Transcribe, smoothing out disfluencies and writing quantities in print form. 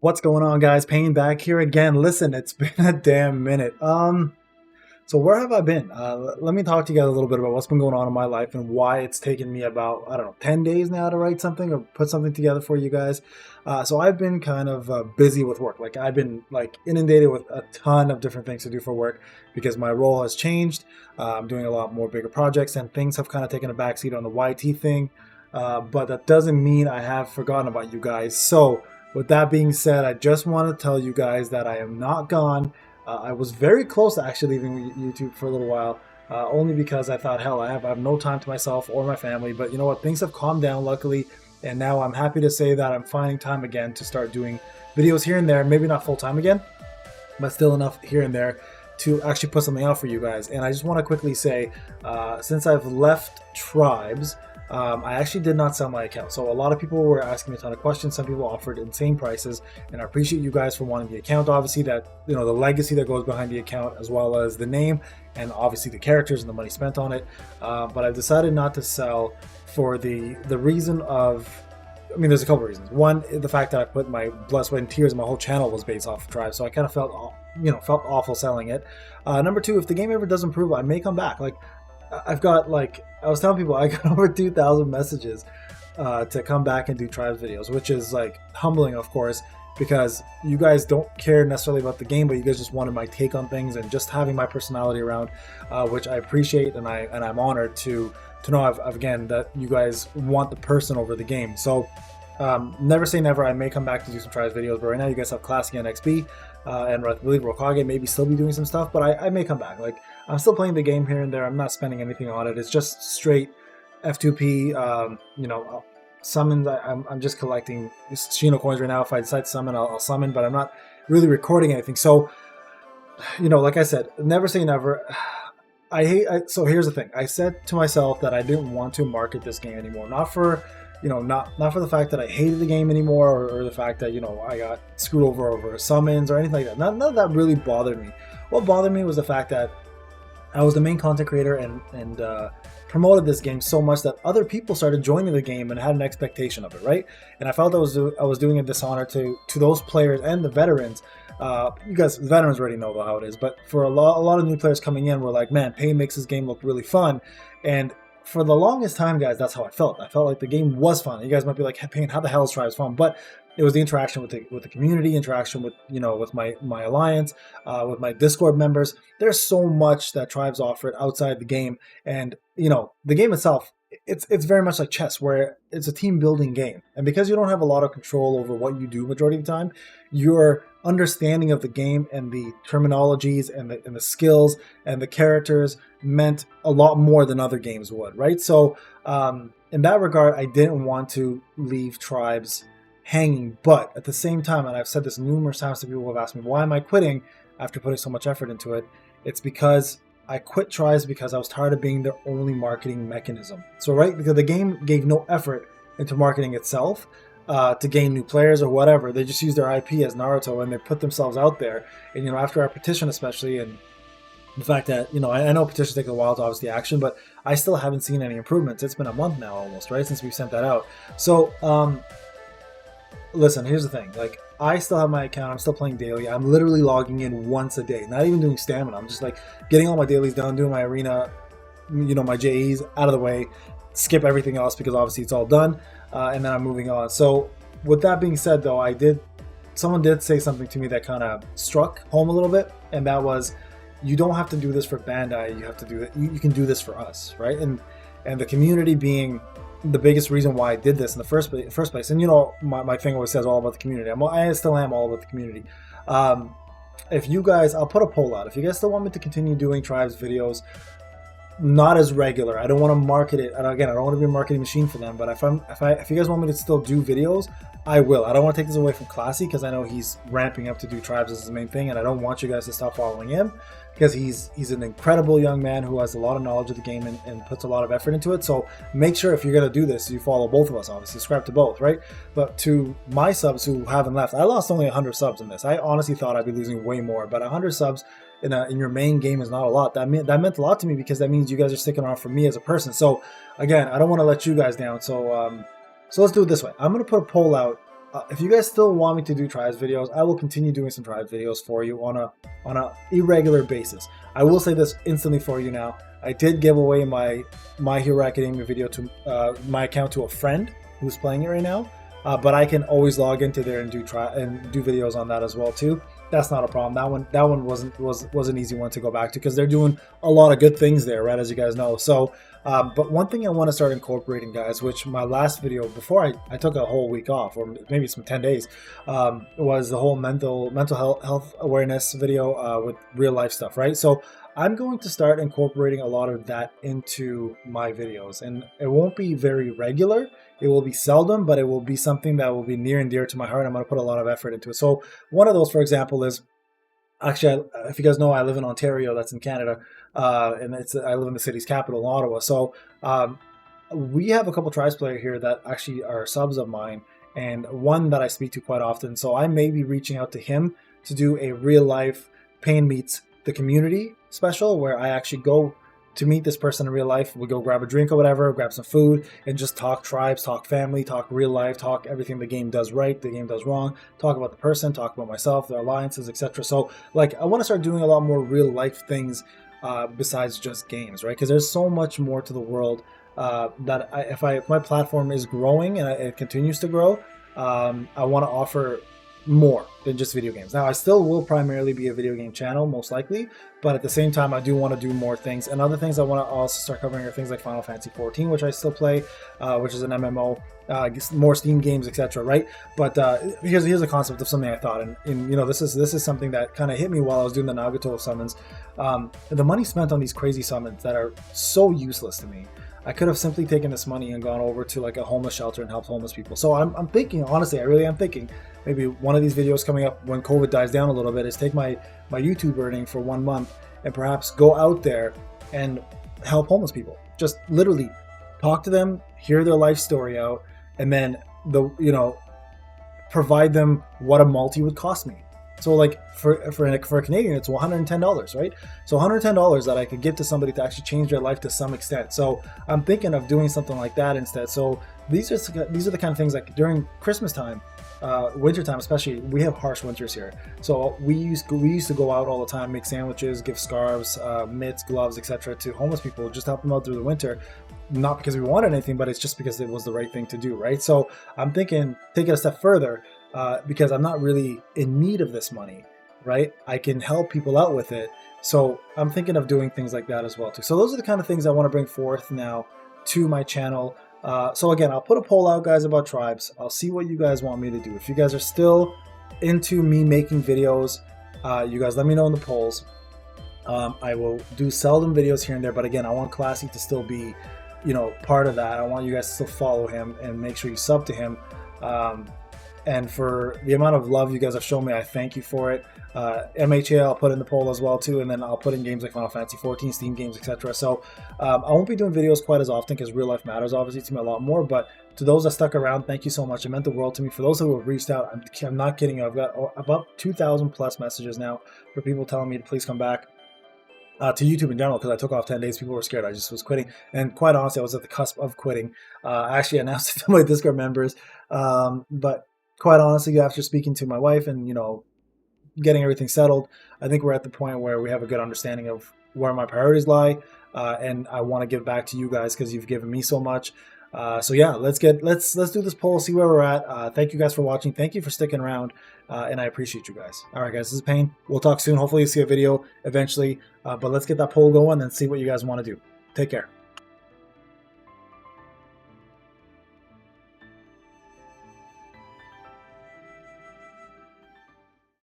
What's going on, guys? Payne back here again. Listen, it's been a damn minute. So where have I been? Let me talk to you guys a little bit about what's been going on in my life and why it's taken me about, I don't know, 10 days now to write something or put something together for you guys. So I've been kind of busy with work. Like I've been inundated with a ton of different things to do for work because my role has changed. I'm doing a lot more bigger projects and things have kind of taken a backseat on the YT thing. But that doesn't mean I have forgotten about you guys. So with that being said, I just want to tell you guys that I am not gone. I was very close to actually leaving YouTube for a little while, only because I thought, hell, I have no time to myself or my family. But you know what? Things have calmed down, luckily. And now I'm happy to say that I'm finding time again to start doing videos here and there. Maybe not full time again, but still enough here and there to actually put something out for you guys. And I just want to quickly say, since I've left Tribes, I actually did not sell my account. So a lot of people were asking me a ton of questions. Some people offered insane prices, and I appreciate you guys for wanting the account. Obviously, that, you know, the legacy that goes behind the account, as well as the name and obviously the characters and the money spent on it. But I've decided not to sell for the reason of, I mean, there's a couple of reasons. One, the fact that I put my blood, sweat, and tears, and my whole channel was based off of Tribe, so I kind of felt awful selling it. Number two, if the game ever does improve, I may come back. I've got, I was telling people, I got over 2,000 messages to come back and do Tribes videos, which is humbling, of course, because you guys don't care necessarily about the game, but you guys just wanted my take on things and just having my personality around, which I appreciate, and I'm honored to know again that you guys want the person over the game. So never say never. I may come back to do some Tribes videos, but right now you guys have Classic and XP, and I believe Rokage maybe still be doing some stuff, but I may come back. I'm still playing the game here and there. I'm not spending anything on it. It's just straight F2P, summons. I'm just collecting Shino coins right now. If I decide to summon, I'll summon, but I'm not really recording anything. So, like I said, never say never. So here's the thing. I said to myself that I didn't want to market this game anymore. Not for, not for the fact that I hated the game anymore, or the fact that, I got screwed over summons or anything like that. None of that really bothered me. What bothered me was the fact that I was the main content creator and promoted this game so much that other people started joining the game and had an expectation of it, right? And I felt I was doing a dishonor to those players and the veterans. You guys, the veterans already know how it is, but for a lot of new players coming in, we're like, man, Payne makes this game look really fun. And for the longest time, guys, that's how I felt. I felt like the game was fun. You guys might be like, hey, Payne, how the hell is Tribes fun? But it was the interaction with the community, interaction with with my alliance, with my Discord members. There's so much that Tribes offered outside the game, and the game itself, it's very much like chess, where it's a team building game. And because you don't have a lot of control over what you do majority of the time, your understanding of the game and the terminologies and the skills and the characters meant a lot more than other games would, right? So in that regard, I didn't want to leave Tribes hanging, but at the same time, and I've said this numerous times to people who have asked me, why am I quitting after putting so much effort into it? It's because I quit Tribes because I was tired of being their only marketing mechanism. So right, because the game gave no effort into marketing itself to gain new players or whatever. They just use their IP as Naruto and they put themselves out there. And after our petition especially, and the fact that, I know petitions take a while to obviously action, but I still haven't seen any improvements. It's been a month now almost, right, since we sent that out. So listen, here's the thing. I still have my account. I'm still playing daily. I'm literally logging in once a day. Not even doing stamina. I'm just getting all my dailies done, doing my arena, my JEs out of the way, skip everything else because obviously it's all done, and then I'm moving on. So with that being said, though, someone did say something to me that kind of struck home a little bit, and that was, you don't have to do this for Bandai. You have to do it. You can do this for us, right? And the community being the biggest reason why I did this in the first place. And my thing always says all about the community. I still am all about the community. If you guys, I'll put a poll out. If you guys still want me to continue doing Tribes videos, not as regular, I don't want to market it. And again, I don't want to be a marketing machine for them. But if you guys want me to still do videos, I will. I don't want to take this away from Classy because I know he's ramping up to do Tribes as his main thing, and I don't want you guys to stop following him because he's an incredible young man who has a lot of knowledge of the game and puts a lot of effort into it. So make sure if you're going to do this, you follow both of us, obviously. Subscribe to both, right? But to my subs who haven't left, I lost only 100 subs in this. I honestly thought I'd be losing way more, but 100 subs in your main game is not a lot. That meant a lot to me because that means you guys are sticking around for me as a person. So again, I don't want to let you guys down. So let's do it this way. I'm going to put a poll out if you guys still want me to do tribes videos, I will continue doing some tribes videos for you on a irregular basis. I will say this instantly for you now. I did give away my My Hero Academia video to my account to a friend who's playing it right now, but I can always log into there and do videos on that as well too. That's not a problem. That one was an easy one to go back to because they're doing a lot of good things there, right? As you guys know. So, but one thing I want to start incorporating, guys, which my last video before I took a whole week off, or maybe some 10 days, was the whole mental health awareness video with real life stuff, right? So I'm going to start incorporating a lot of that into my videos, and it won't be very regular. It will be seldom, but it will be something that will be near and dear to my heart. I'm going to put a lot of effort into it. So one of those, for example, is actually, if you guys know, I live in Ontario, that's in Canada, and I live in the city's capital, Ottawa. So we have a couple tribes player here that actually are subs of mine, and one that I speak to quite often. So I may be reaching out to him to do a real life Payne Meets the Community special where I actually go to meet this person in real life. We go grab a drink or whatever, grab some food, and just talk tribes, talk family, talk real life, talk everything the game does right, the game does wrong, talk about the person, talk about myself, their alliances, etc. So like I want to start doing a lot more real life things besides just games, right? Because there's so much more to the world that if my platform is growing and it continues to grow, I want to offer more than just video games. Now, I still will primarily be a video game channel, most likely, but at the same time, I do want to do more things. And other things I want to also start covering are things like Final Fantasy 14, which I still play, which is an MMO, more Steam games, etc. Right? But here's a concept of something I thought, and you know, this is something that kind of hit me while I was doing the Nagato summons. The money spent on these crazy summons that are so useless to me. I could have simply taken this money and gone over to like a homeless shelter and helped homeless people. So I'm thinking, honestly, I really am thinking, maybe one of these videos coming up when COVID dies down a little bit is take my YouTube earning for 1 month and perhaps go out there and help homeless people. Just literally talk to them, hear their life story out, and then provide them what a multi would cost me. So like for a Canadian, it's $110, right? So $110 that I could give to somebody to actually change their life to some extent. So I'm thinking of doing something like that instead. So these are the kind of things like during Christmas time, winter time especially, we have harsh winters here. So we used to go out all the time, make sandwiches, give scarves, mitts, gloves, etc. to homeless people, just help them out through the winter. Not because we wanted anything, but it's just because it was the right thing to do, right? So I'm thinking, take it a step further. Because I'm not really in need of this money, right? I can help people out with it. So I'm thinking of doing things like that as well too. So those are the kind of things I want to bring forth now to my channel. So again, I'll put a poll out, guys, about tribes. I'll see what you guys want me to do. If you guys are still into me making videos, you guys let me know in the polls. I will do seldom videos here and there, but again, I want Classy to still be, part of that. I want you guys to still follow him and make sure you sub to him. And for the amount of love you guys have shown me, I thank you for it. MHA I'll put in the poll as well too, and then I'll put in games like Final Fantasy 14, Steam games, etc. So I won't be doing videos quite as often because real life matters obviously to me a lot more. But to those that stuck around, thank you so much. It meant the world to me. For those who have reached out, I'm not kidding you. I've got about 2,000 plus messages now for people telling me to please come back. To YouTube in general, because I took off 10 days. People were scared. I just was quitting. And quite honestly, I was at the cusp of quitting. I actually announced it to my Discord members. But quite honestly, after speaking to my wife and, getting everything settled, I think we're at the point where we have a good understanding of where my priorities lie. And I want to give back to you guys because you've given me so much. So yeah, let's do this poll, see where we're at. Thank you guys for watching. Thank you for sticking around. And I appreciate you guys. All right, guys, this is Payne. We'll talk soon. Hopefully you see a video eventually. But let's get that poll going and see what you guys want to do. Take care.